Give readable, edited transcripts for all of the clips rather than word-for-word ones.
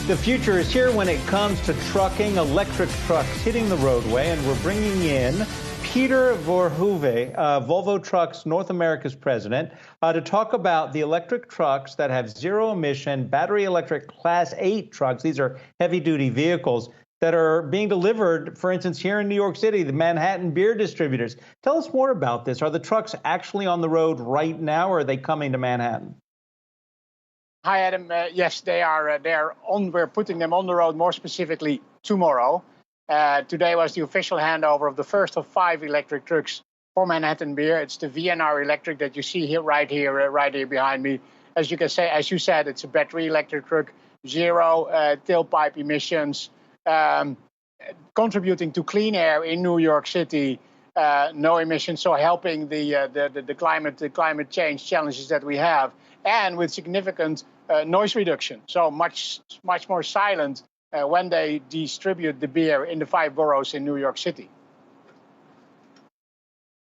The future is here when it comes to trucking, electric trucks hitting the roadway, and we're bringing in Peter Voorhoeve, Volvo Trucks North America's president, to talk about the electric trucks that have zero-emission, battery electric Class 8 trucks. These are heavy-duty vehicles that are being delivered, for instance, here in New York City, the Manhattan Beer Distributors. Tell us more about this. Are the trucks actually on the road right now, or are they coming to Manhattan? Hi, Adam. Yes, they are. We're putting them on the road, more specifically tomorrow. Today was the official handover of the first of 5 electric trucks for Manhattan Beer. It's the VNR electric that you see here, right here behind me. As you said, it's a battery electric truck, zero tailpipe emissions, contributing to clean air in New York City. No emissions, so helping the climate change challenges that we have, and with significant noise reduction. So much more silent when they distribute the beer in the 5 boroughs in New York City.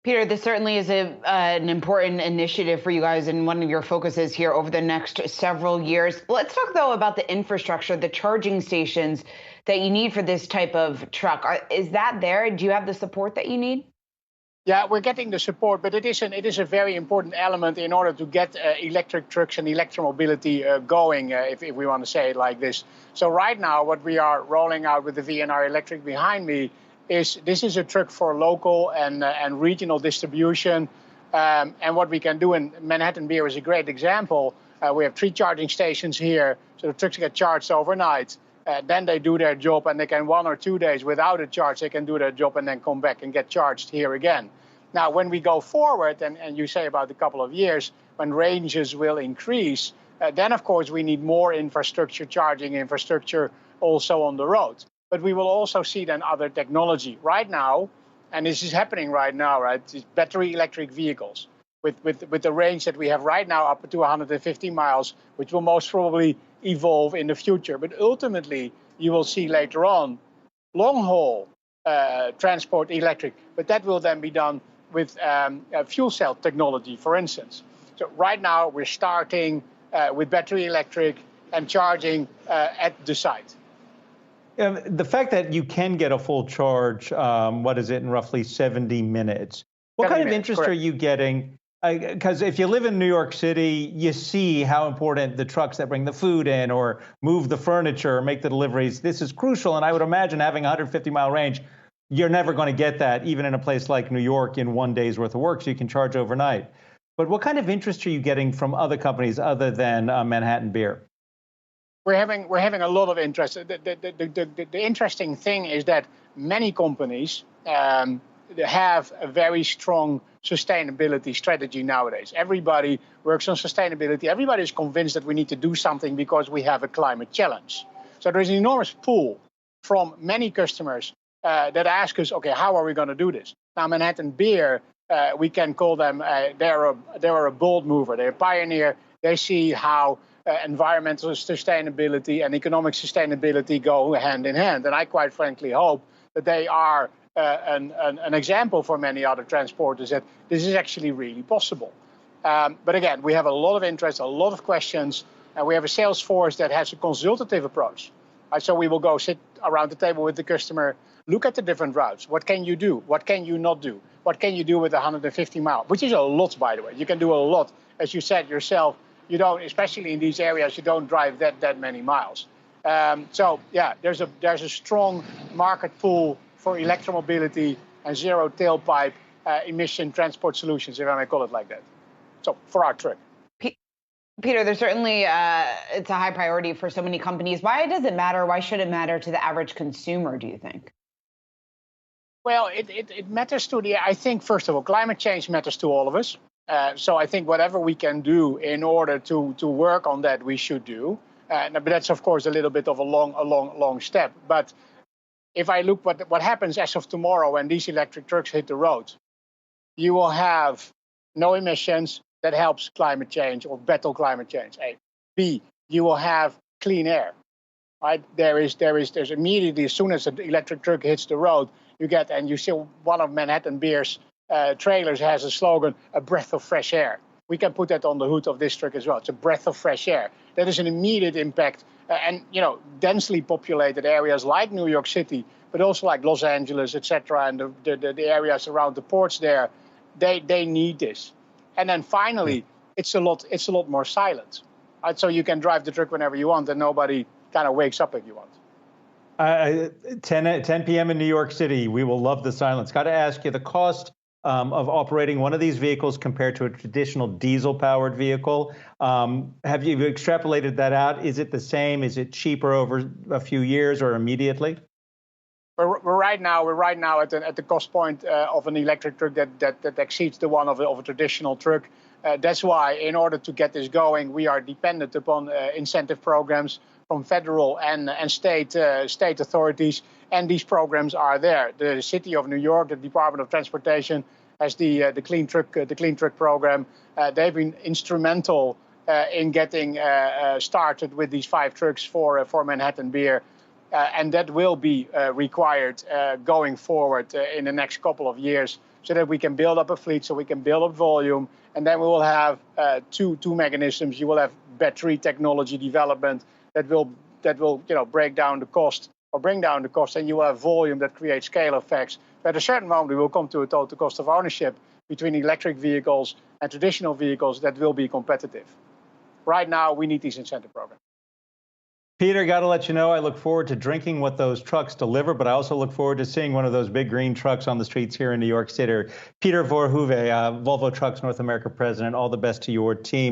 Peter, this certainly is an important initiative for you guys and one of your focuses here over the next several years. Let's talk, though, about the infrastructure, the charging stations that you need for this type of truck. Is that there? Do you have the support that you need? Yeah, we're getting the support, but it is a very important element in order to get electric trucks and electromobility going, if we want to say it like this. So right now, what we are rolling out with the VNR Electric behind me is a truck for local and regional distribution. And what we can do, in Manhattan Beer is a great example. We have 3 charging stations here, so the trucks get charged overnight. Then they do their job, and they can 1 or 2 days without a charge, they can do their job and then come back and get charged here again. Now, when we go forward, and you say about a couple of years, when ranges will increase, then, of course, we need more infrastructure, charging infrastructure also on the road. But we will also see then other technology. Right now, and this is happening right now, right, it's battery electric vehicles with the range that we have right now up to 150 miles, which will most probably evolve in the future. But ultimately, you will see later on long-haul transport electric, but that will then be done with fuel cell technology, for instance. So right now, we're starting with battery electric and charging at the site. The fact that you can get a full charge, in roughly 70 minutes. What kind of interest are you getting? Because if you live in New York City, you see how important the trucks that bring the food in or move the furniture or make the deliveries. This is crucial, and I would imagine having a 150-mile range, you're never going to get that, even in a place like New York, in 1 day's worth of work, so you can charge overnight. But what kind of interest are you getting from other companies other than Manhattan Beer? We're having a lot of interest. The interesting thing is that many companies have a very strong sustainability strategy nowadays. Everybody works on sustainability. Everybody is convinced that we need to do something because we have a climate challenge. So there's an enormous pull from many customers that ask us, okay, how are we going to do this? Now, Manhattan Beer, we can call them, they're a bold mover. They're a pioneer. They see how environmental sustainability and economic sustainability go hand in hand. And I quite frankly hope that they are an example for many other transporters that this is actually really possible. But again, we have a lot of interest, a lot of questions, and we have a sales force that has a consultative approach. So we will go sit around the table with the customer, look at the different routes. What can you do? What can you not do? What can you do with 150 miles? Which is a lot, by the way. You can do a lot. As you said yourself, you don't, especially in these areas, you don't drive that many miles. So yeah, there's a strong market pull for electromobility and zero tailpipe emission transport solutions, if I may call it like that. So for our truck. Peter, there's certainly it's a high priority for so many companies. Why does it matter? Why should it matter to the average consumer, do you think? Well, it matters I think, first of all, climate change matters to all of us. So I think whatever we can do in order to work on that, we should do. But that's, of course, a little bit of a long step. But if I look what happens as of tomorrow when these electric trucks hit the road, you will have no emissions. That helps climate change or battle climate change. A. B. You will have clean air. Right? There's immediately, as soon as the electric truck hits the road, you see one of Manhattan Beer's trailers has a slogan, a breath of fresh air. We can put that on the hood of this truck as well. It's a breath of fresh air. That is an immediate impact and densely populated areas like New York City, but also like Los Angeles, etc., and the areas around the ports there, they need this. And then finally, it's a lot more silent. Right? So you can drive the truck whenever you want, and nobody kind of wakes up if you want. 10 p.m. in New York City, we will love the silence. Got to ask you, the cost of operating one of these vehicles compared to a traditional diesel-powered vehicle, have you extrapolated that out? Is it the same? Is it cheaper over a few years or immediately? We're right now at the cost point of an electric truck that exceeds the one of a traditional truck. That's why, in order to get this going, we are dependent upon incentive programs from federal and state authorities, and these programs are there. The City of New York, the Department of Transportation, has the Clean Truck program. They've been instrumental in getting started with these 5 trucks for Manhattan Beer. And that will be required going forward in the next couple of years, so that we can build up a fleet, so we can build up volume, and then we will have two mechanisms. You will have battery technology development that will break down the cost or bring down the cost, and you will have volume that creates scale effects. But at a certain moment, we will come to a total cost of ownership between electric vehicles and traditional vehicles that will be competitive. Right now, we need these incentive programs. Peter, got to let you know, I look forward to drinking what those trucks deliver, but I also look forward to seeing one of those big green trucks on the streets here in New York City. Peter Voorhoeve, Volvo Trucks North America president, all the best to your team.